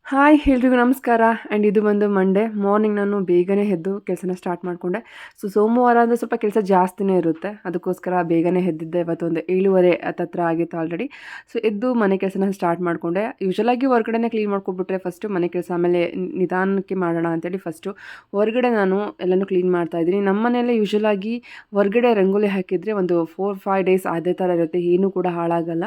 Hi ಎಲ್ರಿಗೂ ನಮಸ್ಕಾರ. And ಇದು ಬಂದು ಮಂಡೇ ಮಾರ್ನಿಂಗ್ ನಾನು ಬೇಗನೆ ಎದ್ದು ಕೆಲಸನ ಸ್ಟಾರ್ಟ್ ಮಾಡಿಕೊಂಡೆ. ಸೋಮವಾರ ಅಂದರೆ ಸ್ವಲ್ಪ ಕೆಲಸ ಜಾಸ್ತಿನೇ ಇರುತ್ತೆ, ಅದಕ್ಕೋಸ್ಕರ ಬೇಗನೆ ಎದ್ದಿದ್ದೆ. ಇವತ್ತೊಂದು 7:30 ಹತ್ತತ್ರ ಆಗಿತ್ತು ಆಲ್ರೆಡಿ. ಎದ್ದು ಮನೆ ಕೆಲಸನ ಸ್ಟಾರ್ಟ್ ಮಾಡಿಕೊಂಡೆ. ಯೂಶಲಾಗಿ ಹೊರಗಡೆನೇ ಕ್ಲೀನ್ ಮಾಡ್ಕೊಬಿಟ್ರೆ ಫಸ್ಟು ಮನೆ ಕೆಲಸ, ಆಮೇಲೆ ನಿಧಾನಕ್ಕೆ ಮಾಡೋಣ ಅಂತೇಳಿ ಫಸ್ಟು ಹೊರಗಡೆ ನಾನು ಎಲ್ಲನೂ ಕ್ಲೀನ್ ಮಾಡ್ತಾಯಿದ್ದೀನಿ. ನಮ್ಮ ಮನೆಯಲ್ಲೇ ಯೂಶಲಾಗಿ ಹೊರಗಡೆ ರಂಗೋಲಿ ಹಾಕಿದರೆ ಒಂದು 4-5 ಡೇಸ್ ಅದೇ ಥರ ಇರುತ್ತೆ, ಏನೂ ಕೂಡ ಹಾಳಾಗಲ್ಲ.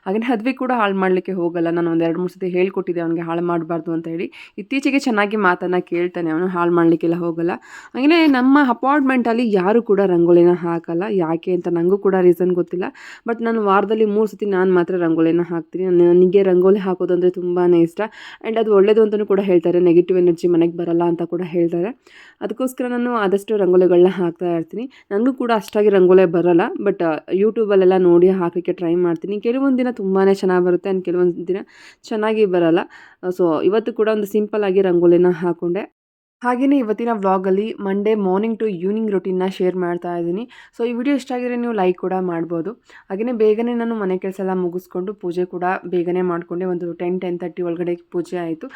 ಹಾಗೆಯೇ ಹದ್ವಿ ಕೂಡ ಹಾಳು ಮಾಡಲಿಕ್ಕೆ ಹೋಗಲ್ಲ. ನಾನು ಒಂದು 2-3 ಸತಿ ಹೇಳ್ಕೊಟ್ಟಿದ್ದೆ ಅವನಿಗೆ ಹಾಳು ಮಾಡಬಾರ್ದು ಅಂತ ಹೇಳಿ. ಇತ್ತೀಚೆಗೆ ಚೆನ್ನಾಗಿ ಮಾತನ್ನು ಕೇಳ್ತಾನೆ ಅವನು, ಹಾಳು ಮಾಡಲಿಕ್ಕೆಲ್ಲ ಹೋಗಲ್ಲ. ಹಾಗೆಯೇ ನಮ್ಮ ಅಪಾರ್ಟ್ಮೆಂಟಲ್ಲಿ ಯಾರೂ ಕೂಡ ರಂಗೋಲಿನ ಹಾಕಲ್ಲ. ಯಾಕೆ ಅಂತ ನನಗೂ ಕೂಡ ರೀಸನ್ ಗೊತ್ತಿಲ್ಲ. ಬಟ್ ನಾನು ವಾರದಲ್ಲಿ 3 ಸತಿ ನಾನು ಮಾತ್ರ ರಂಗೋಲಿನ ಹಾಕ್ತೀನಿ. ನನಗೆ ರಂಗೋಲಿ ಹಾಕೋದಂದರೆ ತುಂಬಾ ಇಷ್ಟ. ಆ್ಯಂಡ್ ಅದು ಒಳ್ಳೆಯದು ಅಂತಲೂ ಕೂಡ ಹೇಳ್ತಾರೆ, ನೆಗೆಟಿವ್ ಎನರ್ಜಿ ಮನೆಗೆ ಬರಲ್ಲ ಅಂತ ಕೂಡ ಹೇಳ್ತಾರೆ. ಅದಕ್ಕೋಸ್ಕರ ನಾನು ಆದಷ್ಟು ರಂಗೋಲಿಗಳನ್ನ ಹಾಕ್ತಾ ಇರ್ತೀನಿ. ನನಗೂ ಕೂಡ ಅಷ್ಟಾಗಿ ರಂಗೋಲಿ ಬರಲ್ಲ, ಬಟ್ ಯೂಟ್ಯೂಬಲ್ಲೆಲ್ಲ ನೋಡಿ ಹಾಕೋಕ್ಕೆ ಟ್ರೈ ಮಾಡ್ತೀನಿ. ಕೆಲವೊಂದು ದಿನ ತುಂಬಾ ಚೆನ್ನಾಗಿ ಬರುತ್ತೆ ಆ್ಯಂಡ್ ಕೆಲವೊಂದು ದಿನ ಚೆನ್ನಾಗಿ ಬರಲ್ಲ. ಇವತ್ತು ಕೂಡ ಒಂದು ಸಿಂಪಲ್ಲಾಗಿ ರಂಗೋಲಿನ ಹಾಕ್ಕೊಂಡೆ. ಹಾಗೆಯೇ ಇವತ್ತಿನ ವ್ಲಾಗಲ್ಲಿ ಮಂಡೇ ಮಾರ್ನಿಂಗ್ ಟು ಈವ್ನಿಂಗ್ ರೊಟೀನ್ನ ಶೇರ್ ಮಾಡ್ತಾ ಇದ್ದೀನಿ. ಈ ವಿಡಿಯೋ ಇಷ್ಟ ಆಗಿದ್ರೆ ನೀವು ಲೈಕ್ ಕೂಡ ಮಾಡ್ಬೋದು. ಹಾಗೆಯೇ ಬೇಗನೆ ನಾನು ಮನೆ ಕೆಲಸ ಎಲ್ಲ ಮುಗಿಸ್ಕೊಂಡು ಪೂಜೆ ಕೂಡ ಬೇಗನೆ ಮಾಡಿಕೊಂಡೆ. ಒಂದು 10-10:30 ಒಳಗಡೆ ಪೂಜೆ ಆಯಿತು.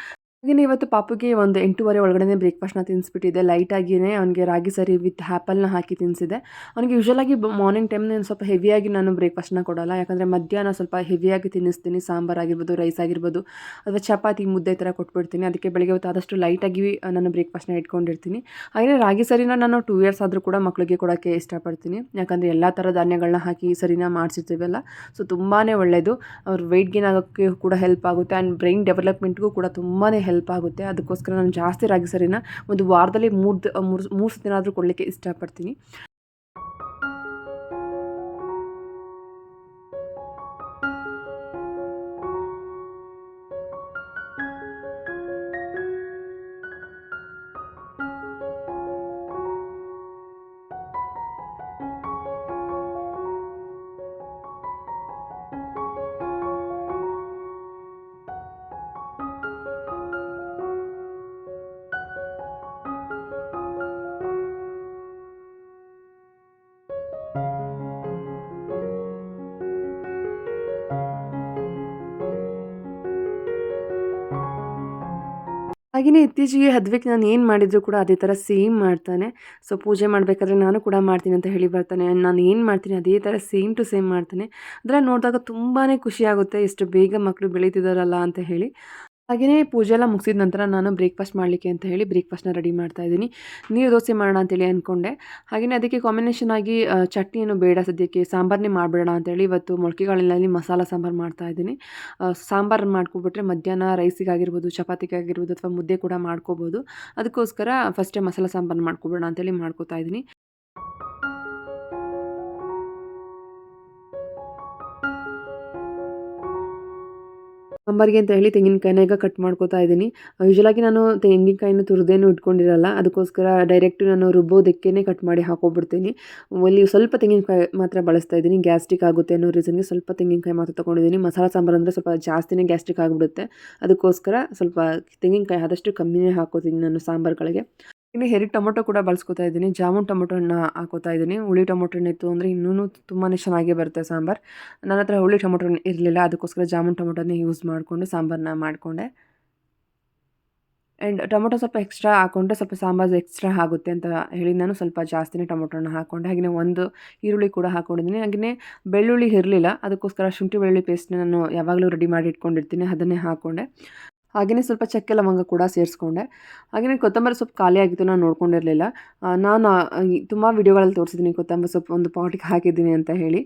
ಹಾಗೆಯೇ ಇವತ್ತು ಪಾಪುಗೆ ಒಂದು 8:30 ಒಳಗಡೆ ಬ್ರೇಕ್ಫಾಸ್ಟ್ನ ತಿನ್ನಿಸ್ಬಿಟ್ಟಿದ್ದೆ. ಲೈಟಾಗಿಯೇ ಅವನಿಗೆ ರಾಗಿ ಸರಿ ವಿತ್ ಆ್ಯಪಲ್ನ ಹಾಕಿ ತಿನ್ನಿಸಿದೆ. ಅವನಿಗೆ ಯೂಶಲಾಗಿ ಮಾರ್ನಿಂಗ್ ಟೈಮ್ನ ಸ್ವಲ್ಪ ಹೆವಿಯಾಗಿ ನಾನು ಬ್ರೇಕ್ಫಾಸ್ಟ್ನ ಕೊಡೋಲ್ಲ, ಯಾಕಂದರೆ ಮಧ್ಯಾಹ್ನ ಸ್ವಲ್ಪ ಹೆವಿಯಾಗಿ ತಿನ್ನಿಸ್ತೀನಿ. ಸಾಂಬಾರು ಆಗಿರ್ಬೋದು, ರೈಸ್ ಆಗಿರ್ಬೋದು, ಅಥವಾ ಚಪಾತಿ ಮುದ್ದೆ ಥರ ಕೊಟ್ಬಿಡ್ತೀನಿ. ಅದಕ್ಕೆ ಬೆಳಗ್ಗೆ ಹೊತ್ತು ಆದಷ್ಟು ಲೈಟಾಗಿ ನಾನು ಬ್ರೇಕ್ಫಾಸ್ಟ್ನ ಇಟ್ಕೊಂಡಿರ್ತೀನಿ. ಹಾಗೆಯೇ ರಾಗಿ ಸರಿನ ನಾನು 2 ಇಯರ್ಸ್ ಆದರೂ ಕೂಡ ಮಕ್ಕಳಿಗೆ ಕೊಡೋಕ್ಕೆ ಇಷ್ಟಪಡ್ತೀನಿ, ಯಾಕಂದರೆ ಎಲ್ಲ ಥರ ಧಾನ್ಯಗಳನ್ನ ಹಾಕಿ ಸರಿನ ಮಾಡಿಸಿರ್ತೀವಲ್ಲ. ತುಂಬಾ ಒಳ್ಳೆಯದು. ಅವ್ರ ವೆಯ್ಟ್ ಗೇನ್ ಆಗೋಕ್ಕೆ ಕೂಡ ಹೆಲ್ಪ್ ಆಗುತ್ತೆ ಆ್ಯಂಡ್ ಬ್ರೈನ್ ಡೆವಲಪ್ಮೆಂಟ್ಗೂ ಕೂಡ ತುಂಬಾ ಹೆಲ್ಪ್ ಆಗುತ್ತೆ. ಅದಕ್ಕೋಸ್ಕರ ನಾನು ಜಾಸ್ತಿ ರಾಗಿ ಸರಿನ ಒಂದು ವಾರದಲ್ಲಿ 3 ಸತಿನಾದರೂ ಕೊಡಲಿಕ್ಕೆ ಇಷ್ಟಪಡ್ತೀನಿ. ಹಾಗೆಯೇ ಇತ್ತೀಚೆಗೆ ಹದ್ವಿಕ್ ನಾನು ಏನು ಮಾಡಿದರೂ ಕೂಡ ಅದೇ ಥರ ಸೇಮ್ ಮಾಡ್ತಾನೆ. ಪೂಜೆ ಮಾಡಬೇಕಾದ್ರೆ ನಾನು ಕೂಡ ಮಾಡ್ತೀನಿ ಅಂತ ಹೇಳಿ ಬರ್ತಾನೆ. ನಾನು ಏನು ಮಾಡ್ತೀನಿ ಅದೇ ಥರ ಸೇಮ್ ಟು ಸೇಮ್ ಮಾಡ್ತಾನೆ. ಅದನ್ನು ನೋಡಿದಾಗ ತುಂಬಾ ಖುಷಿಯಾಗುತ್ತೆ, ಎಷ್ಟು ಬೇಗ ಮಕ್ಕಳು ಬೆಳೀತಿದ್ದಾರಲ್ಲ ಅಂತ ಹೇಳಿ. ಹಾಗೆಯೇ ಪೂಜೆ ಎಲ್ಲ ಮುಗಿಸಿದ ನಂತರ ನಾನು ಬ್ರೇಕ್ಫಾಸ್ಟ್ ಮಾಡಲಿಕ್ಕೆ ಅಂತ ಹೇಳಿ ಬ್ರೇಕ್ಫಾಸ್ಟ್ನ ರೆಡಿ ಮಾಡ್ತಾಯಿದ್ದೀನಿ. ನೀರು ದೋಸೆ ಮಾಡೋಣ ಅಂತೇಳಿ ಅಂದ್ಕೊಂಡೆ. ಹಾಗೆಯೇ ಅದಕ್ಕೆ ಕಾಂಬಿನೇಷನ್ ಆಗಿ ಚಟ್ನಿ ಏನು ಬೇಡ ಸದ್ಯಕ್ಕೆ, ಸಾಂಬಾರನ್ನೇ ಮಾಡಿಬಿಡೋಣ ಅಂತೇಳಿ ಇವತ್ತು ಮೊಳಕೆಕಾಳಿನಲ್ಲಿ ಮಸಾಲ ಸಾಂಬಾರು ಮಾಡ್ತಾಯಿದ್ದೀನಿ. ಸಾಂಬಾರು ಮಾಡ್ಕೊಬಿಟ್ರೆ ಮಧ್ಯಾಹ್ನ ರೈಸಿಗಾಗಿರ್ಬೋದು, ಚಪಾತಿಗಾಗಿರ್ಬೋದು, ಅಥವಾ ಮುದ್ದೆ ಕೂಡ ಮಾಡ್ಕೋಬೋದು. ಅದಕ್ಕೋಸ್ಕರ ಫಸ್ಟೇ ಮಸಾಲ ಸಾಂಬಾರು ಮಾಡ್ಕೊಬಿಡೋಣ ಅಂತೇಳಿ ಮಾಡ್ಕೋತಾ ಇದ್ದೀನಿ. ಸಾಂಬಾರಿಗೆ ಅಂತ ಹೇಳಿ ತೆಂಗಿನಕಾಯಿನ ಈಗ ಕಟ್ ಮಾಡ್ಕೋತಾ ಇದ್ದೀನಿ. ಯೂಶಲಾಗಿ ನಾನು ತೆಂಗಿನಕಾಯಿನ ತುರಿದೇನು ಇಟ್ಕೊಂಡಿರಲ್ಲ, ಅದಕ್ಕೋಸ್ಕರ ಡೈರೆಕ್ಟ್ ನಾನು ರುಬ್ಬೋದಕ್ಕೇ ಕಟ್ ಮಾಡಿ ಹಾಕೋಬಿಡ್ತೀನಿ. ಇಲ್ಲಿ ಸ್ವಲ್ಪ ತೆಂಗಿನಕಾಯಿ ಮಾತ್ರ ಬಳಸ್ತಾ ಇದ್ದೀನಿ, ಗ್ಯಾಸ್ಟ್ರಿಕ್ ಆಗುತ್ತೆ ಅನ್ನೋ ರೀಸನ್ಗೆ ಸ್ವಲ್ಪ ತೆಂಗಿನಕಾಯಿ ಮಾತ್ರ ತೊಗೊಂಡಿದ್ದೀನಿ. ಮಸಾಲ ಸಾಂಬಾರು ಅಂದರೆ ಸ್ವಲ್ಪ ಜಾಸ್ತಿನೇ ಗ್ಯಾಸ್ಟ್ರಿಕ್ ಆಗಿಬಿಡುತ್ತೆ, ಅದಕ್ಕೋಸ್ಕರ ಸ್ವಲ್ಪ ತೆಂಗಿನಕಾಯಿ ಆದಷ್ಟು ಕಮ್ಮಿನೇ ಹಾಕೋತೀನಿ ನಾನು ಸಾಂಬಾರುಗಳಿಗೆ. ಇನ್ನು ಹೆರಿ ಟೊಮೊಟೊ ಕೂಡ ಬಳಸ್ಕೊತಾ ಇದ್ದೀನಿ. ಜಾಮೂನ್ ಟೊಮೊಟೊನ ಹಾಕೋತಾ ಇದ್ದೀನಿ. ಹುಳಿ ಟೊಮೊಟೊ ಇತ್ತು ಅಂದರೆ ಇನ್ನೂ ತುಂಬಾ ಚೆನ್ನಾಗೇ ಬರುತ್ತೆ ಸಾಂಬಾರು. ನನ್ನ ಹತ್ರ ಹುಳಿ ಟೊಮೊಟೊ ಇರಲಿಲ್ಲ, ಅದಕ್ಕೋಸ್ಕರ ಜಾಮೂನ್ ಟೊಮೊಟೊನೇ ಯೂಸ್ ಮಾಡಿಕೊಂಡು ಸಾಂಬಾರನ್ನ ಮಾಡಿಕೊಂಡೆ. ಆ್ಯಂಡ್ ಟೊಮೊಟೊ ಸ್ವಲ್ಪ ಎಕ್ಸ್ಟ್ರಾ ಹಾಕ್ಕೊಂಡ್ರೆ ಸ್ವಲ್ಪ ಸಾಂಬಾರು ಎಕ್ಸ್ಟ್ರಾ ಆಗುತ್ತೆ ಅಂತ ಹೇಳಿ ನಾನು ಸ್ವಲ್ಪ ಜಾಸ್ತಿನೇ ಟೊಮೊಟೊನ ಹಾಕ್ಕೊಂಡೆ. ಹಾಗೆಯೇ ಒಂದು ಈರುಳ್ಳಿ ಕೂಡ ಹಾಕ್ಕೊಂಡಿದ್ದೀನಿ. ಹಾಗೆಯೇ ಬೆಳ್ಳುಳ್ಳಿ ಇರಲಿಲ್ಲ, ಅದಕ್ಕೋಸ್ಕರ ಶುಂಠಿ ಬೆಳ್ಳುಳ್ಳಿ ಪೇಸ್ಟ್ನ ನಾನು ಯಾವಾಗಲೂ ರೆಡಿ ಮಾಡಿ ಇಟ್ಕೊಂಡಿರ್ತೀನಿ, ಅದನ್ನೇ ಹಾಕ್ಕೊಂಡೆ. ಹಾಗೆಯೇ ಸ್ವಲ್ಪ ಚಕ್ಕೆ ಲವಂಗ ಕೂಡ ಸೇರಿಸ್ಕೊಂಡೆ. ಹಾಗೆಯೇ ಕೊತ್ತಂಬರಿ ಸೊಪ್ಪು ಖಾಲಿ ಆಗಿತ್ತು, ನಾನು ನೋಡ್ಕೊಂಡಿರಲಿಲ್ಲ. ನಾನು ತುಂಬ ವಿಡಿಯೋಗಳಲ್ಲಿ ತೋರಿಸಿದ್ದೀನಿ ಕೊತ್ತಂಬರಿ ಸೊಪ್ಪು ಒಂದು ಪಾಟಿಗೆ ಹಾಕಿದ್ದೀನಿ ಅಂತ ಹೇಳಿ.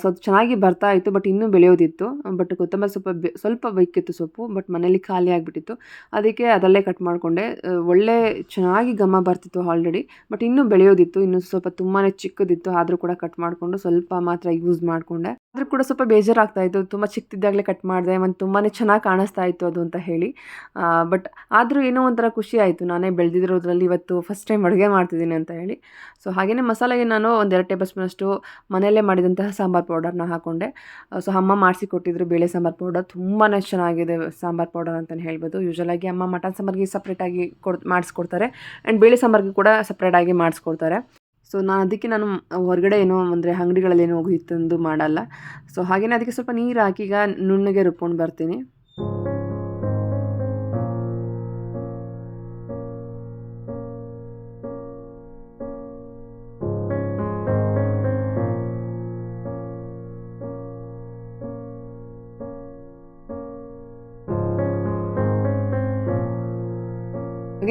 ಸ್ವಲ್ಪ ಚೆನ್ನಾಗಿ ಬರ್ತಾ ಇತ್ತು, ಬಟ್ ಇನ್ನೂ ಬೆಳೆಯೋದಿತ್ತು. ಬಟ್ ಕೊತ್ತಂಬರಿ ಸೊಪ್ಪು ಸ್ವಲ್ಪ ಬೇಕಿತ್ತು ಸೊಪ್ಪು, ಬಟ್ ಮನೇಲಿ ಖಾಲಿ ಆಗಿಬಿಟ್ಟಿತ್ತು. ಅದಕ್ಕೆ ಅದರಲ್ಲೇ ಕಟ್ ಮಾಡಿಕೊಂಡೆ. ಒಳ್ಳೆ ಚೆನ್ನಾಗಿ ಘಮ ಬರ್ತಿತ್ತು ಆಲ್ರೆಡಿ, ಬಟ್ ಇನ್ನೂ ಬೆಳೆಯೋದಿತ್ತು, ಇನ್ನೂ ಸ್ವಲ್ಪ ತುಂಬಾ ಚಿಕ್ಕದಿತ್ತು. ಆದರೂ ಕೂಡ ಕಟ್ ಮಾಡಿಕೊಂಡು ಸ್ವಲ್ಪ ಮಾತ್ರ ಯೂಸ್ ಮಾಡಿಕೊಂಡೆ. ಆದರೂ ಕೂಡ ಸ್ವಲ್ಪ ಬೇಜಾರಾಗ್ತಾ ಇತ್ತು, ತುಂಬ ಚಿಕ್ಕದಿದ್ದಾಗಲೇ ಕಟ್ ಮಾಡಿದೆ ಮತ್ತು ತುಂಬಾ ಚೆನ್ನಾಗಿ ಕಾಣಿಸ್ತಾ ಇತ್ತು ಅದು ಅಂತ ಹೇಳಿ. ಬಟ್ ಆದರೂ ಏನೋ ಒಂಥರ ಖುಷಿ ಆಯಿತು, ನಾನೇ ಬೆಳೆದಿರೋದ್ರಲ್ಲಿ ಇವತ್ತು ಫಸ್ಟ್ ಟೈಮ್ ಅಡುಗೆ ಮಾಡ್ತಿದ್ದೀನಿ ಅಂತ ಹೇಳಿ. ಹಾಗೆಯೇ ಮಸಾಲೆಗೆ ನಾನು ಒಂದು 2 ಟೇಬಲ್ ಸ್ಪೂನಷ್ಟು ಮನೆಯಲ್ಲೇ ಮಾಡಿದಂತಹ ಸಾಂಬಾರು ಪೌಡರ್ನ ಹಾಕ್ಕೊಂಡೆ. ಅಮ್ಮ ಮಾಡಿಸಿ ಕೊಟ್ಟಿದ್ರು ಬೇಳೆ ಸಾಂಬಾರು ಪೌಡರ್, ತುಂಬಾ ಚೆನ್ನಾಗಿದೆ ಸಾಂಬಾರು ಪೌಡರ್ ಅಂತಲೇ ಹೇಳ್ಬೋದು. ಯೂಶಲಾಗಿ ಅಮ್ಮ ಮಟನ್ ಸಾಂಬಾರಿಗೆ ಸಪ್ರೇಟಾಗಿ ಮಾಡಿಸ್ಕೊಡ್ತಾರೆ ಆ್ಯಂಡ್ ಬೇಳೆ ಸಾಂಬಾರಿಗೆ ಕೂಡ ಸಪ್ರೇಟಾಗಿ ಮಾಡಿಸ್ಕೊಡ್ತಾರೆ. ನಾನು ಹೊರಗಡೆ ಏನೋ ಅಂದರೆ ಅಂಗಡಿಗಳಲ್ಲಿ ಏನೋ ಹೋಗಿ ತಂದು ಮಾಡಲ್ಲ. ಹಾಗೆಯೇ ಅದಕ್ಕೆ ಸ್ವಲ್ಪ ನೀರು ಹಾಕಿ ಈಗ ನುಣ್ಣಗೆ ರುಬ್ಕೊಂಡು ಬರ್ತೀನಿ.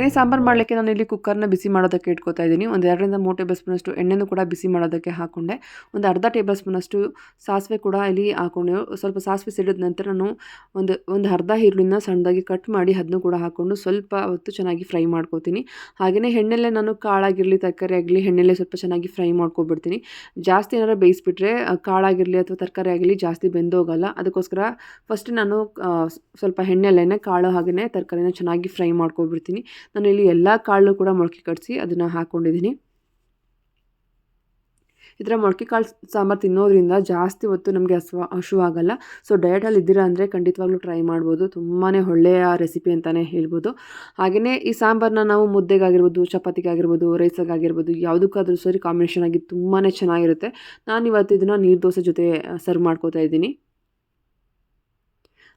ಹಾಗೆಯೇ ಸಾಂಬಾರು ಮಾಡಲಿಕ್ಕೆ ನಾನು ಇಲ್ಲಿ ಕುಕ್ಕರ್ನ ಬಿಸಿ ಮಾಡೋದಕ್ಕೆ ಇಟ್ಕೊತಾ ಇದ್ದೀನಿ. ಒಂದು 2ರಿಂದ 3 ಟೇಬಲ್ ಸ್ಪೂನಷ್ಟು ಎಣ್ಣೆನೂ ಕೂಡ ಬಿಸಿ ಮಾಡೋದಕ್ಕೆ ಹಾಕ್ಕೊಂಡೆ. ಒಂದು ಅರ್ಧ ಟೇಬಲ್ ಸ್ಪೂನಷ್ಟು ಸಾಸಿವೆ ಕೂಡ ಇಲ್ಲಿ ಹಾಕ್ಕೊಂಡು, ಸ್ವಲ್ಪ ಸಾಸಿವೆ ಸಿಡಿದ ನಂತರ ನಾನು ಒಂದು ಅರ್ಧ ಈರುಳ್ಳಿನ ಸಣ್ಣದಾಗಿ ಕಟ್ ಮಾಡಿ ಅದನ್ನು ಕೂಡ ಹಾಕ್ಕೊಂಡು ಸ್ವಲ್ಪ ಹೊತ್ತು ಚೆನ್ನಾಗಿ ಫ್ರೈ ಮಾಡ್ಕೋತೀನಿ. ಹಾಗೆಯೇ ಎಣ್ಣೆಲ್ಲೇ ನಾನು ಕಾಳಾಗಿರಲಿ ತರಕಾರಿ ಆಗಲಿ ಎಣ್ಣೆಲ್ಲೇ ಸ್ವಲ್ಪ ಚೆನ್ನಾಗಿ ಫ್ರೈ ಮಾಡ್ಕೊಬಿಡ್ತೀನಿ. ಜಾಸ್ತಿ ಏನಾದ್ರು ಬೇಯಿಸ್ಬಿಟ್ರೆ ಕಾಳಾಗಿರಲಿ ಅಥವಾ ತರಕಾರಿ ಆಗಲಿ ಜಾಸ್ತಿ ಬೆಂದೋಗಲ್ಲ. ಅದಕ್ಕೋಸ್ಕರ ಫಸ್ಟ್ ನಾನು ಸ್ವಲ್ಪ ಎಣ್ಣೆಲ್ಲೇ ಕಾಳು ಹಾಗೆಯೇ ತರಕಾರಿನ ಚೆನ್ನಾಗಿ ಫ್ರೈ ಮಾಡ್ಕೊಬಿಡ್ತೀನಿ. ನಾನು ಇಲ್ಲಿ ಎಲ್ಲ ಕಾಳು ಕೂಡ ಮೊಳಕೆ ಕಟ್ಟಿಸಿ ಅದನ್ನು ಹಾಕ್ಕೊಂಡಿದ್ದೀನಿ. ಈ ಥರ ಮೊಳಕೆ ಕಾಳು ಸಾಂಬಾರು ತಿನ್ನೋದ್ರಿಂದ ಜಾಸ್ತಿ ಹೊತ್ತು ನಮಗೆ ಹಸಿವಾಗಲ್ಲ. ಸೊ ಡಯಟಲ್ಲಿ ಇದ್ದೀರಾ ಅಂದರೆ ಖಂಡಿತವಾಗ್ಲೂ ಟ್ರೈ ಮಾಡ್ಬೋದು. ತುಂಬಾ ಒಳ್ಳೆಯ ರೆಸಿಪಿ ಅಂತಲೇ ಹೇಳ್ಬೋದು. ಹಾಗೆಯೇ ಈ ಸಾಂಬಾರನ್ನ ನಾವು ಮುದ್ದೆಗಾಗಿರ್ಬೋದು, ಚಪಾತಿಗಾಗಿರ್ಬೋದು, ರೈಸಾಗಿರ್ಬೋದು ಯಾವುದಕ್ಕಾದ್ರೂ ಸರಿ ಕಾಂಬಿನೇಷನ್ ಆಗಿ ತುಂಬಾ ಚೆನ್ನಾಗಿರುತ್ತೆ. ನಾನಿವತ್ತು ಇದನ್ನು ನೀರು ದೋಸೆ ಜೊತೆ ಸರ್ವ್ ಮಾಡ್ಕೋತಾ ಇದ್ದೀನಿ.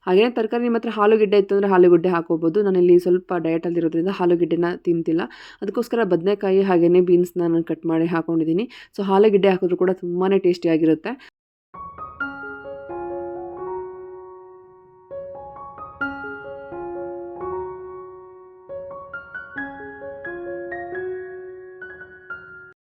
ಹಾಗೆಯೇ ತರಕಾರಿ ನಿಮ್ಮ ಹತ್ರ ಆಲೂಗೆಡ್ಡೆ ಇತ್ತು ಅಂದರೆ ಆಲೂಗಡ್ಡೆ ಹಾಕೋಬೋದು. ನಾನಿಲ್ಲಿ ಸ್ವಲ್ಪ ಡಯಟಲ್ಲಿರೋದ್ರಿಂದ ಆಲೂಗೆಡ್ಡೆನ ತಿಂತಿಲ್ಲ. ಅದಕ್ಕೋಸ್ಕರ ಬದನೆಕಾಯಿ ಹಾಗೆಯೇ ಬೀನ್ಸ್ನ ನಾನು ಕಟ್ ಮಾಡಿ ಹಾಕ್ಕೊಂಡಿದ್ದೀನಿ. ಸೊ ಆಲೂಗೆಡ್ಡೆ ಹಾಕಿದ್ರೂ ಕೂಡ ತುಂಬಾ ಟೇಸ್ಟಿಯಾಗಿರುತ್ತೆ.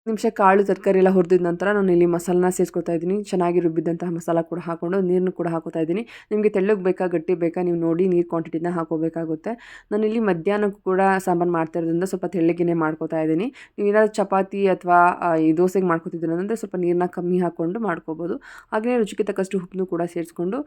ನಿಮಿಷ ಕಾಳು ತರಕಾರಿ ಎಲ್ಲ ಹುರಿದಿದ ನಂತರ ನಾನು ಇಲ್ಲಿ ಮಸಾಲನ ಸೇರಿಸ್ಕೊತಾ ಇದ್ದೀನಿ. ಚೆನ್ನಾಗಿ ರುಬ್ಬಿದಂತಹ ಮಸಾಲ ಕೂಡ ಹಾಕ್ಕೊಂಡು ನೀರನ್ನು ಕೂಡ ಹಾಕೋತಾ ಇದ್ದೀನಿ. ನಿಮಗೆ ತೆಳ್ಳಗೆ ಬೇಕಾ ಗಟ್ಟಿ ಬೇಕಾ ನೀವು ನೋಡಿ ನೀರು ಕ್ವಾಂಟಿಟಿನ ಹಾಕೋಬೇಕಾಗುತ್ತೆ. ನಾನಿಲ್ಲಿ ಮಧ್ಯಾಹ್ನಕ್ಕೂ ಕೂಡ ಸಾಂಬಾರು ಮಾಡ್ತಾ ಇರೋದ್ರಿಂದ ಸ್ವಲ್ಪ ತೆಳ್ಳಗೆನೇ ಮಾಡ್ಕೋತಾ ಇದ್ದೀನಿ. ನೀವು ಏನಾದರೂ ಚಪಾತಿ ಅಥವಾ ಈ ದೋಸೆಗೆ ಮಾಡ್ಕೊತಿದ್ದೀರ ಅಂದರೆ ಸ್ವಲ್ಪ ನೀರನ್ನ ಕಮ್ಮಿ ಹಾಕ್ಕೊಂಡು ಮಾಡ್ಕೋಬೋದು. ಹಾಗೆಯೇ ರುಚಿಗೆ ತಕ್ಕಷ್ಟು ಉಪ್ಪನ್ನು ಕೂಡ ಸೇರಿಸ್ಕೊಂಡು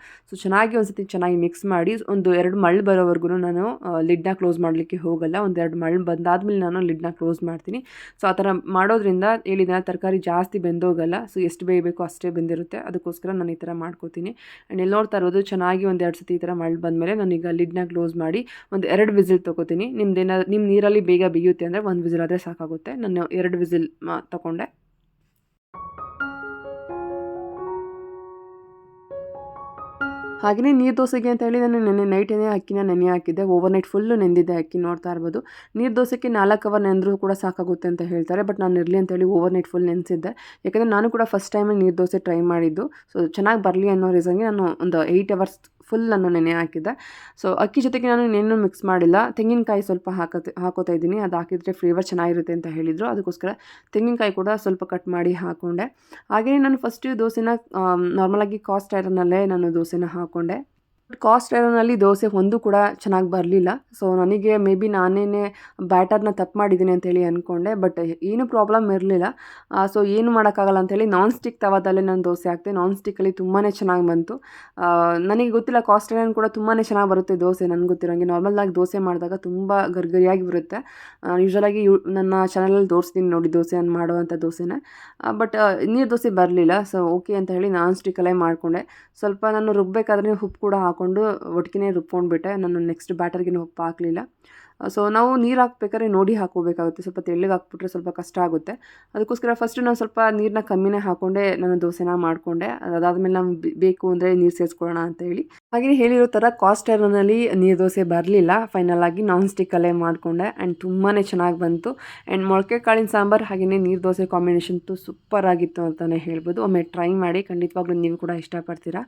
ಚೆನ್ನಾಗಿ ಒಂದ್ಸತಿ ಚೆನ್ನಾಗಿ ಮಿಕ್ಸ್ ಮಾಡಿ ಒಂದು 2 ಮಳ್ಳು ಬರೋವರೆಗೂ ನಾನು ಲಿಡ್ನ ಕ್ಲೋಸ್ ಮಾಡಲಿಕ್ಕೆ ಹೋಗಲ್ಲ. ಒಂದು 2 ಮಳ್ಳು ಬಂದಾದಮೇಲೆ ನಾನು ಲಿಡ್ನ ಕ್ಲೋಸ್ ಮಾಡ್ತೀನಿ. ಸೊ ಆ ಥರ ಮಾಡೋದ್ರಿಂದ ಹೇಳಿದ ತರಕಾರಿ ಜಾಸ್ತಿ ಬೆಂದೋಗಲ್ಲ. ಸೊ ಎಷ್ಟು ಬೇಯಬೇಕು ಅಷ್ಟೇ ಬೆಂದಿರುತ್ತೆ. ಅದಕ್ಕೋಸ್ಕರ ನಾನು ಈ ಥರ ಮಾಡ್ಕೋತೀನಿ. ಆ್ಯಂಡ್ ಇಲ್ಲಿ ನೋಡ್ತಾ ಇರೋದು ಚೆನ್ನಾಗಿ ಒಂದು 2 ಸತಿ ಈ ಥರ ಮಳ್ಳು ಬಂದಮೇಲೆ ನಾನೀಗ ಲಿಡ್ನ ಕ್ಲೋಸ್ ಮಾಡಿ ಒಂದು 2 ವಿಸಿಲ್ ತೊಗೋತೀನಿ. ನಿಮ್ಮ ನೀರಲ್ಲಿ ಬೇಗ ಬೇಯುತ್ತೆ ಅಂದರೆ 1 ವಿಸಿಲ್ ಆದರೆ ಸಾಕಾಗುತ್ತೆ. ನಾನು 2 ವಿಸಿಲ್ ತೊಗೊಂಡೆ. ಹಾಗೆಯೇ ನೀರು ದೋಸೆಗೆ ಅಂತ ಹೇಳಿ ನಾನು ನೆನ್ನೆ ನೈಟೇ ಅಕ್ಕಿನ ನೆನೆ ಹಾಕಿದ್ದೆ. ಓವರ್ನೈಟ್ ಫುಲ್ಲು ನೆಂದಿದ್ದೆ ಅಕ್ಕಿ, ನೋಡ್ತಾ ಇರ್ಬೋದು. ನೀರು ದೋಸೆಗೆ 4 ಅವರ್ ನೆಂದರೂ ಕೂಡ ಸಾಕಾಗುತ್ತೆ ಅಂತ ಹೇಳ್ತಾರೆ. ಬಟ್ ನಾನು ಇರಲಿ ಅಂತೇಳಿ ಓವರ್ನೈಟ್ ಫುಲ್ ನೆನೆಸಿದ್ದೆ. ಯಾಕಂದರೆ ನಾನು ಕೂಡ ಫಸ್ಟ್ ಟೈಮೇ ನೀರು ದೋಸೆ ಟ್ರೈ ಮಾಡಿದ್ದು. ಸೊ ಚೆನ್ನಾಗಿ ಬರಲಿ ಅನ್ನೋ ರೀಸನ್ಗೆ ನಾನು ಒಂದು 8 ಅವರ್ಸ್ ಫುಲ್ ನಾನು ನೆನೆ ಹಾಕಿದ್ದೆ. ಸೊ ಅಕ್ಕಿ ಜೊತೆಗೆ ನಾನು ಇನ್ನೇನು ಮಿಕ್ಸ್ ಮಾಡಿಲ್ಲ. ತೆಂಗಿನಕಾಯಿ ಸ್ವಲ್ಪ ಹಾಕೋತಾ ಇದ್ದೀನಿ. ಅದು ಹಾಕಿದರೆ ಫ್ಲೇವರ್ ಚೆನ್ನಾಗಿರುತ್ತೆ ಅಂತ ಹೇಳಿದರು. ಅದಕ್ಕೋಸ್ಕರ ತೆಂಗಿನಕಾಯಿ ಕೂಡ ಸ್ವಲ್ಪ ಕಟ್ ಮಾಡಿ ಹಾಕ್ಕೊಂಡೆ. ಹಾಗೆಯೇ ನಾನು ಫಸ್ಟು ದೋಸೆನ ನಾರ್ಮಲಾಗಿ ಕಾಸ್ಟ್ ಐರನ್ನಲ್ಲೇ ನಾನು ದೋಸೆನ ಹಾಕ್ಕೊಂಡೆ. ಕಾಸ್ಟ್ ಐರನ್ನಲ್ಲಿ ದೋಸೆ ಒಂದು ಕೂಡ ಚೆನ್ನಾಗಿ ಬರಲಿಲ್ಲ. ಸೊ ನನಗೆ ಮೇ ಬಿ ನಾನೇ ಬ್ಯಾಟರ್ನ ತಪ್ಪು ಮಾಡಿದ್ದೀನಿ ಅಂತೇಳಿ ಅಂದ್ಕೊಂಡೆ. ಬಟ್ ಏನೂ ಪ್ರಾಬ್ಲಮ್ ಇರಲಿಲ್ಲ. ಸೊ ಏನು ಮಾಡೋಕ್ಕಾಗಲ್ಲ ಅಂಥೇಳಿ ನಾನ್ ಸ್ಟಿಕ್ ತವಾದಲ್ಲೇ ನಾನು ದೋಸೆ ಹಾಕ್ತೆ. ನಾನ್ ಸ್ಟಿಕ್ಕಲ್ಲಿ ತುಂಬಾ ಚೆನ್ನಾಗಿ ಬಂತು. ನನಗೆ ಗೊತ್ತಿಲ್ಲ, ಕಾಸ್ಟ್ ಐರನ್ ಕೂಡ ತುಂಬಾ ಚೆನ್ನಾಗಿ ಬರುತ್ತೆ ದೋಸೆ. ನನಗೆ ಗೊತ್ತಿರೋಂಗೆ ನಾರ್ಮಲಾಗಿ ದೋಸೆ ಮಾಡಿದಾಗ ತುಂಬ ಗರಿಗರಿಯಾಗಿ ಬರುತ್ತೆ. ಯೂಶ್ವಲಾಗಿ ನನ್ನ ಚಾನಲಲ್ಲಿ ತೋರಿಸ್ತೀನಿ ನೋಡಿ ದೋಸೆಯನ್ನು ಮಾಡುವಂಥ ದೋಸೆನ. ಬಟ್ ನೀರು ದೋಸೆ ಬರಲಿಲ್ಲ. ಸೊ ಓಕೆ ಅಂತ ಹೇಳಿ ನಾನ್ ಸ್ಟಿಕ್ಕಲ್ಲೇ ಮಾಡಿಕೊಂಡೆ. ಸ್ವಲ್ಪ ನಾನು ರುಬ್ಬಬೇಕಾದ್ರೆ ಉಪ್ಪು ಕೂಡ ಹಾಕ್ಕೊಂಡು ಒಟ್ಟಿಗೆ ರುಬ್ಕೊಂಡ್ಬಿಟ್ಟೆ. ನಾನು ನೆಕ್ಸ್ಟ್ ಬ್ಯಾಟರ್ಗೆ ಉಪ್ಪು ಹಾಕಲಿಲ್ಲ. ಸೊ ನಾವು ನೀರು ಹಾಕ್ಬೇಕಾದ್ರೆ ನೋಡಿ ಹಾಕ್ಕೋಬೇಕಾಗುತ್ತೆ. ಸ್ವಲ್ಪ ತೆಳ್ಳಗೆ ಹಾಕ್ಬಿಟ್ರೆ ಸ್ವಲ್ಪ ಕಷ್ಟ ಆಗುತ್ತೆ. ಅದಕ್ಕೋಸ್ಕರ ಫಸ್ಟು ನಾನು ಸ್ವಲ್ಪ ನೀರನ್ನ ಕಮ್ಮಿನೇ ಹಾಕ್ಕೊಂಡೆ ನಾನು ದೋಸೆನ ಮಾಡಿಕೊಂಡೆ. ಅದಾದಮೇಲೆ ನಾವು ಬೇಕು ಅಂದರೆ ನೀರು ಸೇರಿಸ್ಕೊಳ್ಳೋಣ ಅಂತ ಹೇಳಿ. ಹಾಗೆ ಹೇಳಿರೋ ಥರ ಕಾಸ್ಟ್ ಐರನ್ನಲ್ಲಿ ನೀರು ದೋಸೆ ಬರಲಿಲ್ಲ. ಫೈನಲಾಗಿ ನಾನ್ ಸ್ಟಿಕ್ಕಲ್ಲೇ ಮಾಡಿಕೊಂಡೆ. ಆ್ಯಂಡ್ ತುಂಬಾ ಚೆನ್ನಾಗಿ ಬಂತು. ಆ್ಯಂಡ್ ಮೊಳಕೆ ಕಾಳಿನ ಸಾಂಬಾರು ಹಾಗೆಯೇ ನೀರು ದೋಸೆ ಕಾಂಬಿನೇಷನ್ತು ಸೂಪರ್ ಆಗಿತ್ತು ಅಂತಲೇ ಹೇಳ್ಬೋದು. ಒಮ್ಮೆ ಟ್ರೈ ಮಾಡಿ, ಖಂಡಿತವಾಗ್ಲೂ ನೀವು ಕೂಡ ಇಷ್ಟಪಡ್ತೀರಾ.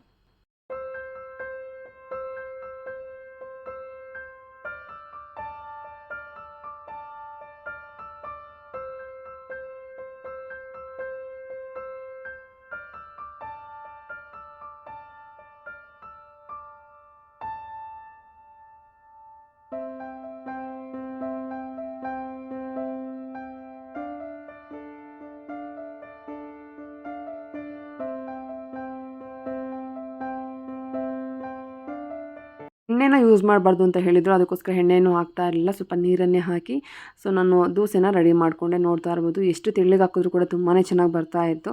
ಎಣ್ಣೆನ ಯೂಸ್ ಮಾಡಬಾರ್ದು ಅಂತ ಹೇಳಿದರು. ಅದಕ್ಕೋಸ್ಕರ ಎಣ್ಣೆನೂ ಹಾಕ್ತಾ ಇರಲಿಲ್ಲ. ಸ್ವಲ್ಪ ನೀರನ್ನೇ ಹಾಕಿ ಸೊ ನಾನು ದೋಸೆನ ರೆಡಿ ಮಾಡಿಕೊಂಡೆ. ನೋಡ್ತಾ ಇರ್ಬೋದು ಎಷ್ಟು ತೆಳ್ಳಗೆ ಹಾಕಿದ್ರು ಕೂಡ ತುಂಬಾ ಚೆನ್ನಾಗಿ ಬರ್ತಾಯಿತ್ತು.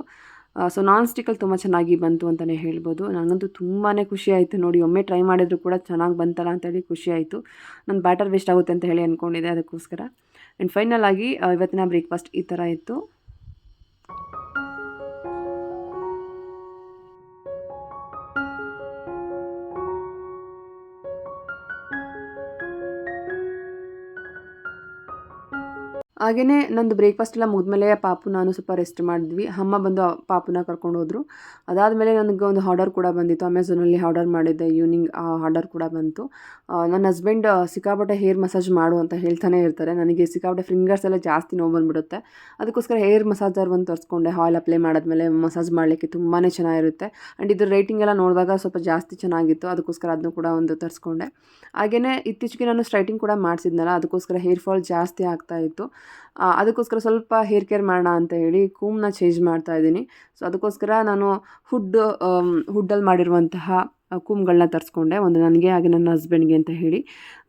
ಸೊ ನಾನ್ ಸ್ಟಿಕ್ಕಲ್ಲಿ ತುಂಬ ಚೆನ್ನಾಗಿ ಬಂತು ಅಂತಲೇ ಹೇಳ್ಬೋದು. ನನಗಂತೂ ತುಂಬಾ ಖುಷಿ ಆಯಿತು ನೋಡಿ. ಒಮ್ಮೆ ಟ್ರೈ ಮಾಡಿದ್ರು ಕೂಡ ಚೆನ್ನಾಗಿ ಬಂತಲ್ಲ ಅಂತೇಳಿ ಖುಷಿ ಆಯಿತು. ನನ್ನ ಬ್ಯಾಟರ್ ವೇಸ್ಟ್ ಆಗುತ್ತೆ ಅಂತ ಹೇಳಿ ಅಂದ್ಕೊಂಡಿದ್ದೆ. ಅದಕ್ಕೋಸ್ಕರ ಆ್ಯಂಡ್ ಫೈನಲಾಗಿ ಇವತ್ತಿನ ಬ್ರೇಕ್ಫಾಸ್ಟ್ ಈ ಥರ ಇತ್ತು. ಹಾಗೆಯೇ ನಂದು ಬ್ರೇಕ್ಫಾಸ್ಟ್ ಎಲ್ಲ ಮುಗಿದ್ಮೇಲೆ ಪಾಪು ನಾನು ಸ್ವಲ್ಪ ರೆಸ್ಟ್ ಮಾಡಿದ್ವಿ. ಅಮ್ಮ ಬಂದು ಪಾಪುನ ಕರ್ಕೊಂಡು ಹೋದರು. ಅದಾದಮೇಲೆ ನನಗೆ ಒಂದು ಆರ್ಡರ್ ಕೂಡ ಬಂದಿತ್ತು. ಅಮೆಝಾನಲ್ಲಿ ಆರ್ಡರ್ ಮಾಡಿದ್ದೆ. ಈವ್ನಿಂಗ್ ಆರ್ಡರ್ ಕೂಡ ಬಂತು. ನನ್ನ ಹಸ್ಬೆಂಡ್ ಸಿಕ್ಕಾಪಟ್ಟೆ ಹೇರ್ ಮಸಾಜ್ ಮಾಡು ಅಂತ ಹೇಳ್ತಾನೆ ಇರ್ತಾರೆ. ನನಗೆ ಸಿಕ್ಕಾಪಟ್ಟೆ ಫಿಂಗರ್ಸ್ ಎಲ್ಲ ಜಾಸ್ತಿ ನೋವು ಬಂದುಬಿಡುತ್ತೆ. ಅದಕ್ಕೋಸ್ಕರ ಹೇರ್ ಮಸಾಜರ್ ಒಂದು ತರಿಸ್ಕೊಂಡೆ. ಆಯಿಲ್ ಅಪ್ಲೈ ಮಾಡಾದ್ಮೇಲೆ ಮಸಾಜ್ ಮಾಡಲಿಕ್ಕೆ ತುಂಬಾ ಚೆನ್ನಾಗಿರುತ್ತೆ. ಆ್ಯಂಡ್ ಇದ್ರ ರೇಟಿಂಗ್ ಎಲ್ಲ ನೋಡಿದಾಗ ಸ್ವಲ್ಪ ಜಾಸ್ತಿ ಚೆನ್ನಾಗಿತ್ತು. ಅದಕ್ಕೋಸ್ಕರ ಅದನ್ನು ಕೂಡ ಒಂದು ತರಿಸ್ಕೊಂಡೆ. ಹಾಗೆಯೇ ಇತ್ತೀಚೆಗೆ ನಾನು ಸ್ಟ್ರೈಟಿಂಗ್ ಕೂಡ ಮಾಡಿಸಿದ್ನಲ್ಲ, ಅದಕ್ಕೋಸ್ಕರ ಹೇರ್ ಫಾಲ್ ಜಾಸ್ತಿ ಆಗ್ತಾಯಿತ್ತು. ಅದಕ್ಕೋಸ್ಕರ ಸ್ವಲ್ಪ ಹೇರ್ ಕೇರ್ ಮಾಡೋಣ ಅಂತ ಹೇಳಿ ಕೂಮ್ನ ಚೇಂಜ್ ಮಾಡ್ತಾ ಇದ್ದೀನಿ. ಸೊ ಅದಕ್ಕೋಸ್ಕರ ನಾನು ಹುಡ್ಡಲ್ಲಿ ಮಾಡಿರುವಂತಹ ಕೂಮ್ಗಳನ್ನ ತರಿಸ್ಕೊಂಡೆ. ಒಂದು ನನಗೆ ಹಾಗೆ ನನ್ನ ಹಸ್ಬೆಂಡ್ಗೆ ಅಂತ ಹೇಳಿ.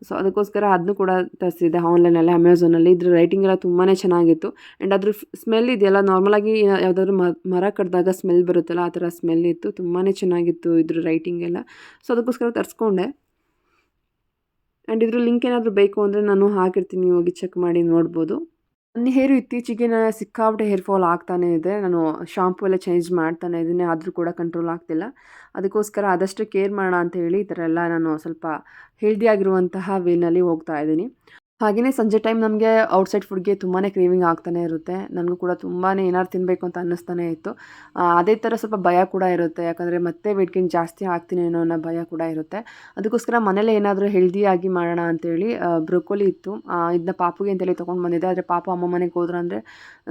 ಸೊ ಅದಕ್ಕೋಸ್ಕರ ಅದನ್ನು ಕೂಡ ತರಿಸಿದ್ದೆ ಆನ್ಲೈನಲ್ಲಿ, ಅಮೆಝಾನಲ್ಲಿ. ಇದ್ರ ರೈಟಿಂಗ್ ಎಲ್ಲ ತುಂಬಾ ಚೆನ್ನಾಗಿತ್ತು. ಆ್ಯಂಡ್ ಅದ್ರ ಸ್ಮೆಲ್ ಇದೆಯಲ್ಲ, ನಾರ್ಮಲಾಗಿ ಯಾವುದಾದ್ರೂ ಮರ ಕಡ್ದಾಗ ಸ್ಮೆಲ್ ಬರುತ್ತಲ್ಲ, ಆ ಥರ ಸ್ಮೆಲ್ ಇತ್ತು. ತುಂಬಾ ಚೆನ್ನಾಗಿತ್ತು ಇದ್ರ ರೈಟಿಂಗ್ ಎಲ್ಲ. ಸೊ ಅದಕ್ಕೋಸ್ಕರ ತರಿಸ್ಕೊಂಡೆ. ಆ್ಯಂಡ್ ಇದ್ರ ಲಿಂಕ್ ಏನಾದರೂ ಬೇಕು ಅಂದರೆ ನಾನು ಹಾಕಿರ್ತೀನಿ, ಹೋಗಿ ಚೆಕ್ ಮಾಡಿ ನೋಡ್ಬೋದು. ನನ್ನ ಹೇರು ಇತ್ತೀಚೆಗೆ ಸಿಕ್ಕಾಪಟ್ಟೆ ಹೇರ್ ಫಾಲ್ ಆಗ್ತಾನೇ ಇದೆ. ನಾನು ಶಾಂಪೂ ಎಲ್ಲ ಚೇಂಜ್ ಮಾಡ್ತಾನೆ ಇದ್ದೀನಿ, ಆದರೂ ಕೂಡ ಕಂಟ್ರೋಲ್ ಆಗ್ತಿಲ್ಲ. ಅದಕ್ಕೋಸ್ಕರ ಆದಷ್ಟು ಕೇರ್ ಮಾಡೋಣ ಅಂತ ಹೇಳಿ ಈ ಥರ ಎಲ್ಲ ನಾನು ಸ್ವಲ್ಪ ಹೆಲ್ದಿ ಆಗಿರುವಂತಹ ವೇನಲ್ಲಿ ಹೋಗ್ತಾ ಇದ್ದೀನಿ. ಹಾಗೆಯೇ ಸಂಜೆ ಟೈಮ್ ನಮಗೆ ಔಟ್ಸೈಡ್ ಫುಡ್ಗೆ ತುಂಬಾ ಕ್ರೇವಿಂಗ್ ಆಗ್ತಾನೆ ಇರುತ್ತೆ. ನನಗೂ ಕೂಡ ತುಂಬಾ ಏನಾದ್ರು ತಿನ್ನಬೇಕು ಅಂತ ಅನ್ನಿಸ್ತಾನೆ ಇತ್ತು. ಅದೇ ಥರ ಸ್ವಲ್ಪ ಭಯ ಕೂಡ ಇರುತ್ತೆ. ಯಾಕಂದರೆ ಮತ್ತೆ ವೇಟ್ ಗೇನ್ ಜಾಸ್ತಿ ಆಗ್ತೀನೇನೋ ಅನ್ನೋ ಭಯ ಕೂಡ ಇರುತ್ತೆ. ಅದಕ್ಕೋಸ್ಕರ ಮನೇಲೇ ಏನಾದರೂ ಹೆಲ್ದಿಯಾಗಿ ಮಾಡೋಣ ಅಂತೇಳಿ ಬ್ರೊಕೊಲಿ ಇತ್ತು. ಇದನ್ನ ಪಾಪುಗೆ ಅಂತೇಳಿ ತೊಗೊಂಡು ಬಂದಿದ್ದೆ. ಆದರೆ ಪಾಪು ಅಮ್ಮ ಮನೆಗೆ ಹೋದ್ರು ಅಂದರೆ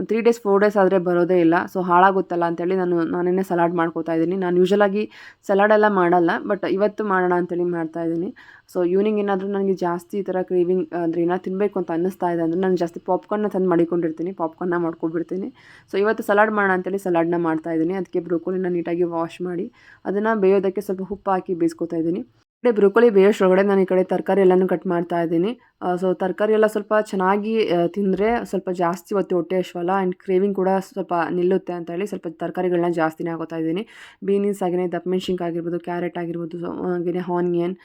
3 ಡೇಸ್ 4 ಡೇಸ್ ಆದರೆ ಬರೋದೇ ಇಲ್ಲ. ಸೊ ಹಾಳಾಗುತ್ತಲ್ಲ ಅಂತೇಳಿ ನಾನೇ ಸಲಾಡ್ ಮಾಡ್ಕೋತಾ ಇದ್ದೀನಿ. ನಾನು ಯೂಶಲಾಗಿ ಸಲಾಡೆಲ್ಲ ಮಾಡಲ್ಲ, ಬಟ್ ಇವತ್ತು ಮಾಡೋಣ ಅಂತೇಳಿ ಮಾಡ್ತಾಯಿದ್ದೀನಿ. ಸೊ ಈವ್ನಿಂಗ್ ಏನಾದರೂ ನನಗೆ ಜಾಸ್ತಿ ಈ ಥರ ಕ್ರೇವಿಂಗ್ ಅಂದರೆ ಏನಾದ್ರು ತಿನ್ನಬೇಕು ಅಂತ ಅನ್ನಿಸ್ತಾ ಇದೆ ಅಂದರೆ ನಾನು ಜಾಸ್ತಿ ಪಾಪ್ಕಾರ್ನ್ನ ತಂದು ಮಾಡಿಕೊಂಡಿರ್ತೀನಿ. ಪಾಪ್ಕಾರ್ನ್ನ ಮಾಡ್ಕೊಬಿಡ್ತೀನಿ. ಸೊ ಇವತ್ತು ಸಲಾಡ್ ಮಾಡೋಣ ಅಂತೇಳಿ ಸಲಾಡ್ನ ಮಾಡ್ತಾಯಿದ್ದೀನಿ. ಅದಕ್ಕೆ ಬ್ರೊಕೊಲಿನ ನೀಟಾಗಿ ವಾಶ್ ಮಾಡಿ ಅದನ್ನು ಬೇಯೋದಕ್ಕೆ ಸ್ವಲ್ಪ ಉಪ್ಪು ಹಾಕಿ ಬೇಯಿಸ್ಕೊತಾ ಇದ್ದೀನಿ. ಈ ಕಡೆ ಬ್ರೊಕೊಲಿ ಬೇಯೋಷ್ಟರೊಳಗಡೆ ನಾನು ಈ ಕಡೆ ತರಕಾರಿ ಎಲ್ಲನೂ ಕಟ್ ಮಾಡ್ತಾ ಇದ್ದೀನಿ. ಸೊ ತರಕಾರಿ ಎಲ್ಲ ಸ್ವಲ್ಪ ಚೆನ್ನಾಗಿ ತಿಂದರೆ ಸ್ವಲ್ಪ ಜಾಸ್ತಿ ಹೊಟ್ಟೆ ಹಶ್ವಲ್ಲ. ಆ್ಯಂಡ್ ಕ್ರೇವಿಂಗ್ ಕೂಡ ಸ್ವಲ್ಪ ನಿಲ್ಲುತ್ತೆ ಅಂತ ಹೇಳಿ ಸ್ವಲ್ಪ ತರಕಾರಿಗಳನ್ನ ಜಾಸ್ತಿನೇ ಹಾಕೋತಾ ಇದ್ದೀನಿ. ಬೀನೀಸ್, ಹಾಗೆಯೇ ದಪ್ಪಮೆಣ್ಸಿನ್ಕಾಯಿ ಆಗಿರ್ಬೋದು, ಕ್ಯಾರೆಟ್ ಆಗಿರ್ಬೋದು, ಹಾಗೆಯೇ ಆನಿಯನ್,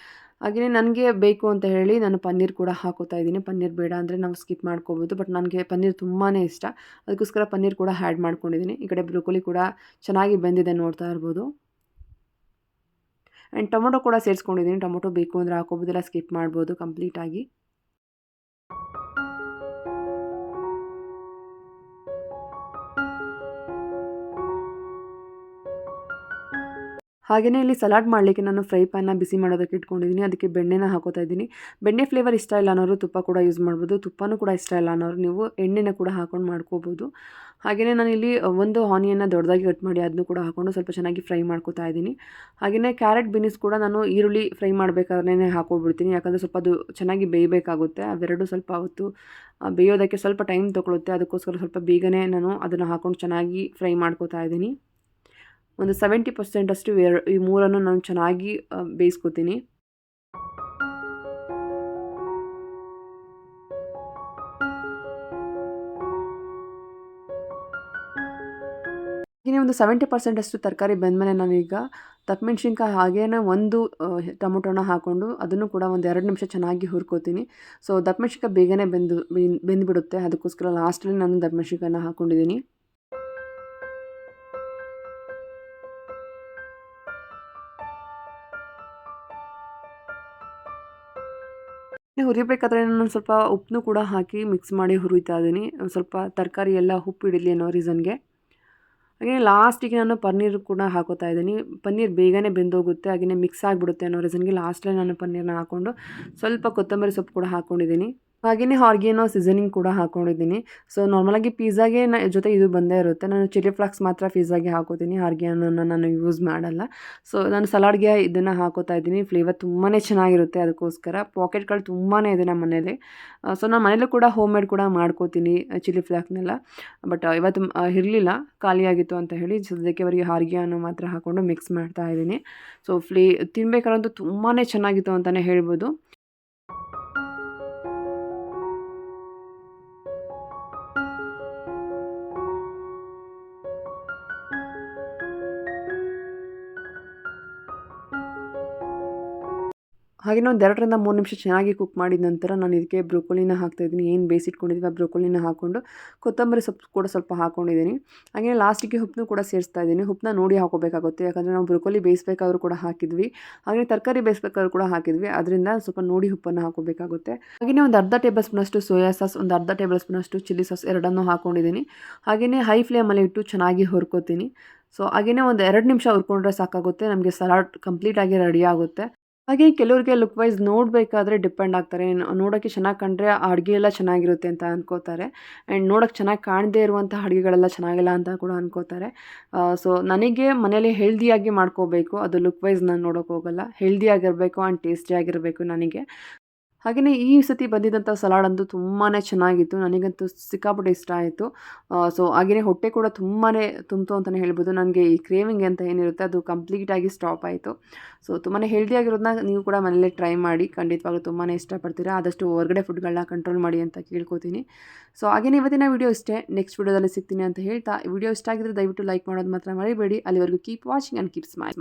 ಹಾಗೆಯೇ ನನಗೆ ಬೇಕು ಅಂತ ಹೇಳಿ ನಾನು ಪನ್ನೀರ್ ಕೂಡ ಹಾಕೋತಾ ಇದ್ದೀನಿ. ಪನ್ನೀರ್ ಬೇಡ ಅಂದರೆ ನಾವು ಸ್ಕಿಪ್ ಮಾಡ್ಕೋಬೋದು, ಬಟ್ ನನಗೆ ಪನ್ನೀರ್ ತುಂಬಾ ಇಷ್ಟ. ಅದಕ್ಕೋಸ್ಕರ ಪನ್ನೀರ್ ಕೂಡ ಆ್ಯಡ್ ಮಾಡ್ಕೊಂಡಿದ್ದೀನಿ. ಈ ಕಡೆ ಬ್ರೊಕೊಲಿ ಕೂಡ ಚೆನ್ನಾಗಿ ಬೆಂದಿದೆ, ನೋಡ್ತಾ ಇರ್ಬೋದು. ಆ್ಯಂಡ್ ಟೊಮೊಟೊ ಕೂಡ ಸೇರಿಸ್ಕೊಂಡಿದ್ದೀನಿ. ಟೊಮೊಟೊ ಬೇಕು ಅಂದರೆ ಹಾಕೋಬೋದು, ಇಲ್ಲ ಸ್ಕಿಪ್ ಮಾಡ್ಬೋದು ಕಂಪ್ಲೀಟಾಗಿ. ಹಾಗೆಯೇ ಇಲ್ಲಿ ಸಲಾಡ್ ಮಾಡಲಿಕ್ಕೆ ನಾನು ಫ್ರೈ ಪ್ಯಾನ್ನ ಬಿಸಿ ಮಾಡೋದಕ್ಕೆ ಇಟ್ಕೊಂಡಿದ್ದೀನಿ. ಅದಕ್ಕೆ ಬೆಣ್ಣೆನ ಹಾಕೋತಾ ಇದ್ದೀನಿ. ಬೆಣ್ಣೆ ಫ್ಲೇವರ್ ಇಷ್ಟ ಇಲ್ಲ ಅನ್ನೋರು ತುಪ್ಪ ಕೂಡ ಯೂಸ್ ಮಾಡ್ಬೋದು. ತುಪ್ಪನೂ ಕೂಡ ಇಷ್ಟ ಇಲ್ಲ ಅನ್ನೋರು ನೀವು ಎಣ್ಣೆನ ಕೂಡ ಹಾಕೊಂಡು ಮಾಡ್ಕೋಬೋದು. ಹಾಗೆಯೇ ನಾನಿಲ್ಲಿ ಒಂದು ಆನಿಯನ್ನ ದೊಡ್ಡದಾಗಿ ಕಟ್ ಮಾಡಿ ಅದನ್ನು ಕೂಡ ಹಾಕ್ಕೊಂಡು ಸ್ವಲ್ಪ ಚೆನ್ನಾಗಿ ಫ್ರೈ ಮಾಡ್ಕೋತಾ ಇದ್ದೀನಿ. ಹಾಗೆಯೇ ಕ್ಯಾರೆಟ್, ಬೀನ್ಸ್ ಕೂಡ ನಾನು ಈರುಳ್ಳಿ ಫ್ರೈ ಮಾಡಬೇಕಾದ್ರೇ ಹಾಕ್ಕೊಬಿಡ್ತೀನಿ. ಯಾಕಂದರೆ ಸ್ವಲ್ಪ ಅದು ಚೆನ್ನಾಗಿ ಬೇಯಬೇಕಾಗುತ್ತೆ. ಅವೆರಡು ಸ್ವಲ್ಪ ಹೊತ್ತು ಬೇಯೋದಕ್ಕೆ ಸ್ವಲ್ಪ ಟೈಮ್ ತೊಗೊಳುತ್ತೆ. ಅದಕ್ಕೋಸ್ಕರ ಸ್ವಲ್ಪ ಬೇಗನೆ ನಾನು ಅದನ್ನು ಹಾಕ್ಕೊಂಡು ಚೆನ್ನಾಗಿ ಫ್ರೈ ಮಾಡ್ಕೋತಾ ಇದ್ದೀನಿ. ಒಂದು 70% ಅಷ್ಟು ಈ ಮೂರನ್ನು ನಾನು ಚೆನ್ನಾಗಿ ಬೇಯಿಸ್ಕೊತೀನಿ. ಹಾಗೆಯೇ ಒಂದು 70% ಅಷ್ಟು ತರಕಾರಿ ಬೆಂದಮೇಲೆ ನಾನೀಗ ದಪ್ಪಮೆಣ್ಸಿನ್ಕಾಯಿ ಹಾಗೇನೆ ಒಂದು ಟೊಮೊಟೊನ ಹಾಕ್ಕೊಂಡು ಅದನ್ನು ಕೂಡ ಒಂದು 2 ನಿಮಿಷ ಚೆನ್ನಾಗಿ ಹುರ್ಕೋತೀನಿ. ಸೊ ದಪ್ಪಮೆಣ್ಸಿನ್ಕಾಯಿ ಬೇಗನೆ ಬೆಂದುಬಿಡುತ್ತೆ. ಅದಕ್ಕೋಸ್ಕರ ಲಾಸ್ಟಲ್ಲಿ ನಾನು ದಪ್ಪಮೆಣ್ಸಿನ್ಕಾಯಿನ ಹಾಕ್ಕೊಂಡಿದ್ದೀನಿ. ಹುರಿಬೇಕಾದ್ರೆ ನಾನು ಸ್ವಲ್ಪ ಉಪ್ಪನ್ನು ಕೂಡ ಹಾಕಿ ಮಿಕ್ಸ್ ಮಾಡಿ ಹುರಿತಾ ಇದ್ದೀನಿ. ಸ್ವಲ್ಪ ತರಕಾರಿ ಎಲ್ಲ ಉಪ್ಪು ಹಿಡಿಲಿ ಅನ್ನೋ ರೀಸನ್ಗೆ. ಹಾಗೆ ಲಾಸ್ಟಿಗೆ ನಾನು ಪನ್ನೀರ್ ಕೂಡ ಹಾಕೋತಾ ಇದ್ದೀನಿ. ಪನ್ನೀರ್ ಬೇಗನೆ ಬೆಂದೋಗುತ್ತೆ, ಹಾಗೆಯೇ ಮಿಕ್ಸ್ ಆಗಿಬಿಡುತ್ತೆ ಅನ್ನೋ ರೀಸನ್ಗೆ ಲಾಸ್ಟಲ್ಲಿ ನಾನು ಪನ್ನೀರ್ನ ಹಾಕ್ಕೊಂಡು ಸ್ವಲ್ಪ ಕೊತ್ತಂಬರಿ ಸೊಪ್ಪು ಕೂಡ ಹಾಕ್ಕೊಂಡಿದ್ದೀನಿ. ಹಾಗೆಯೇ ಆರ್ಗ್ಯಾನೋ ಸೀಸನಿಂಗ್ ಕೂಡ ಹಾಕ್ಕೊಂಡಿದ್ದೀನಿ. ಸೊ ನಾರ್ಮಲಾಗಿ ಪಿಜ್ಜಾಗೆ ಜೊತೆ ಇದು ಬಂದೇ ಇರುತ್ತೆ. ನಾನು ಚಿಲ್ಲಿ ಫ್ಲೇಕ್ಸ್ ಮಾತ್ರ ಪಿಜ್ಜಾಗೆ ಹಾಕೋತೀನಿ. ಆರ್ಗ್ಯಾನೋನ ನಾನು ಯೂಸ್ ಮಾಡಲ್ಲ. ಸೊ ನಾನು ಸಲಾಡ್ಗೆ ಇದನ್ನು ಹಾಕೋತಾ ಇದ್ದೀನಿ. ಫ್ಲೇವರ್ ತುಂಬಾ ಚೆನ್ನಾಗಿರುತ್ತೆ. ಅದಕ್ಕೋಸ್ಕರ ಪಾಕೆಟ್ಗಳು ತುಂಬಾ ಇದೆ ನಮ್ಮ ಮನೇಲಿ. ಸೊ ನಾನು ಮನೇಲೂ ಕೂಡ ಹೋಮ್ ಮೇಡ್ ಕೂಡ ಮಾಡ್ಕೋತೀನಿ ಚಿಲ್ಲಿ ಫ್ಲೇಕ್ನೆಲ್ಲ. ಬಟ್ ಇವತ್ತು ಇರಲಿಲ್ಲ, ಖಾಲಿಯಾಗಿತ್ತು ಅಂತ ಹೇಳಿ ಸದ್ಯಕ್ಕೆ ಅವರಿಗೆ ಆರ್ಗ್ಯಾನೋ ಮಾತ್ರ ಹಾಕ್ಕೊಂಡು ಮಿಕ್ಸ್ ಮಾಡ್ತಾ ಇದ್ದೀನಿ. ಸೊ ತಿನ್ಬೇಕಾದ್ರಂತೂ ತುಂಬಾ ಚೆನ್ನಾಗಿತ್ತು ಅಂತಲೇ ಹೇಳ್ಬೋದು. ಹಾಗೆಯೇ ಒಂದು 2ರಿಂದ 3 ನಿಮಿಷ ಚೆನ್ನಾಗಿ ಕುಕ್ ಮಾಡಿದ ನಂತರ ನಾನು ಇದಕ್ಕೆ ಬ್ರೊಕೊಲಿನ ಹಾಕ್ತಾಯಿದ್ದೀನಿ. ಏನು ಬೇಯಿಸಿಟ್ಕೊಂಡಿದ್ವಿ ಆ ಬ್ರೊಕೊಲಿನ ಹಾಕ್ಕೊಂಡು ಕೊತ್ತಂಬರಿ ಸೊಪ್ಪು ಕೂಡ ಸ್ವಲ್ಪ ಹಾಕ್ಕೊಂಡಿದ್ದೀನಿ. ಹಾಗೆಯೇ ಲಾಸ್ಟಿಗೆ ಉಪ್ಪನ್ನು ಕೂಡ ಸೇರಿಸ್ತಾ ಇದ್ದೀನಿ. ಉಪ್ಪನ್ನ ನೋಡಿ ಹಾಕೋಬೇಕಾಗುತ್ತೆ, ಯಾಕಂದರೆ ನಾವು ಬ್ರೊಕೊಲಿ ಬೇಯಿಸಬೇಕಾದ್ರೂ ಕೂಡ ಹಾಕಿದ್ವಿ, ಹಾಗೆಯೇ ತರಕಾರಿ ಬೇಯಿಸಬೇಕಾದ್ರೂ ಕೂಡ ಹಾಕಿದ್ವಿ. ಅದರಿಂದ ಸ್ವಲ್ಪ ನೋಡಿ ಉಪ್ಪನ್ನು ಹಾಕೋಬೇಕಾಗುತ್ತೆ. ಹಾಗೆಯೇ ಒಂದು ಅರ್ಧ ಟೇಬಲ್ ಸ್ಪೂನಷ್ಟು ಸೋಯಾ ಸಾಸ್, ಒಂದು ಅರ್ಧ ಟೇಬಲ್ ಸ್ಪೂನಷ್ಟು ಚಿಲ್ಲಿ ಸಾಸ್ ಎರಡನ್ನೂ ಹಾಕ್ಕೊಂಡಿದ್ದೀನಿ. ಹಾಗೆಯೇ ಹೈ ಫ್ಲೇಮಲ್ಲಿ ಇಟ್ಟು ಚೆನ್ನಾಗಿ ಹುರ್ಕೋತೀನಿ. ಸೊ ಹಾಗೆಯೇ ಒಂದು 2 ನಿಮಿಷ ಹುರ್ಕೊಂಡ್ರೆ ಸಾಕಾಗುತ್ತೆ, ನಮಗೆ ಸಲಾಡ್ ಕಂಪ್ಲೀಟಾಗಿ ರೆಡಿ ಆಗುತ್ತೆ. ಹಾಗೆ ಕೆಲವ್ರಿಗೆ ಲುಕ್ ವೈಸ್ ನೋಡಬೇಕಾದ್ರೆ ಡಿಪೆಂಡ್ ಆಗ್ತಾರೆ. ನೋಡೋಕ್ಕೆ ಚೆನ್ನಾಗಿ ಕಂಡ್ರೆ ಆ ಅಡುಗೆ ಎಲ್ಲ ಚೆನ್ನಾಗಿರುತ್ತೆ ಅಂತ ಅನ್ಕೋತಾರೆ. ಆ್ಯಂಡ್ ನೋಡೋಕ್ಕೆ ಚೆನ್ನಾಗಿ ಕಾಣದೇ ಇರುವಂಥ ಅಡುಗೆಗಳೆಲ್ಲ ಚೆನ್ನಾಗಿಲ್ಲ ಅಂತ ಕೂಡ ಅನ್ಕೋತಾರೆ. ಸೊ ನನಗೆ ಮನೇಲಿ ಹೆಲ್ದಿಯಾಗಿ ಮಾಡ್ಕೋಬೇಕು, ಅದು ಲುಕ್ ವೈಸ್ ನಾನು ನೋಡೋಕೆ ಹೋಗಲ್ಲ. ಹೆಲ್ದಿಯಾಗಿರಬೇಕು ಆ್ಯಂಡ್ ಟೇಸ್ಟಿಯಾಗಿರಬೇಕು ನನಗೆ. ಹಾಗೆಯೇ ಈ ಸತಿ ಬಂದಿದ್ದಂಥ ಸಲಾಡ್ ಅಂತೂ ತುಂಬಾ ಚೆನ್ನಾಗಿತ್ತು. ನನಗಂತೂ ಸಿಕ್ಕಾಪಟ್ಟೆ ಇಷ್ಟ ಆಯಿತು. ಸೊ ಹಾಗೆಯೇ ಹೊಟ್ಟೆ ಕೂಡ ತುಂಬಾ ತುಂಬಿತು ಅಂತಲೇ ಹೇಳ್ಬೋದು. ನನಗೆ ಈ ಕ್ರೇವಿಂಗ್ ಅಂತ ಏನಿರುತ್ತೆ ಅದು ಕಂಪ್ಲೀಟಾಗಿ ಸ್ಟಾಪ್ ಆಯಿತು. ಸೊ ತುಂಬಾ ಹೆಲ್ದಿಯಾಗಿರೋದನ್ನ ನೀವು ಕೂಡ ಮನೇಲೇ ಟ್ರೈ ಮಾಡಿ, ಖಂಡಿತವಾಗ್ಲೂ ತುಂಬಾ ಇಷ್ಟಪಡ್ತೀರಾ. ಆದಷ್ಟು ಹೊರಗಡೆ ಫುಡ್ಗಳನ್ನ ಕಂಟ್ರೋಲ್ ಮಾಡಿ ಅಂತ ಕೇಳ್ಕೊತೀನಿ. ಸೊ ಹಾಗೆಯೇ ಇವತ್ತಿನ ವಿಡಿಯೋ ಇಷ್ಟೇ. ನೆಕ್ಸ್ಟ್ ವಿಡಿಯೋದಲ್ಲಿ ಸಿಗ್ತೀನಿ ಅಂತ ಹೇಳ್ತಾ, ಈ ವಿಡಿಯೋ ಇಷ್ಟ ಆಗಿದ್ರೆ ದಯವಿಟ್ಟು ಲೈಕ್ ಮಾಡೋದು ಮಾತ್ರ ಮರಿಬೇಡಿ. ಅಲ್ಲಿವರೆಗೂ keep watching and keep smile.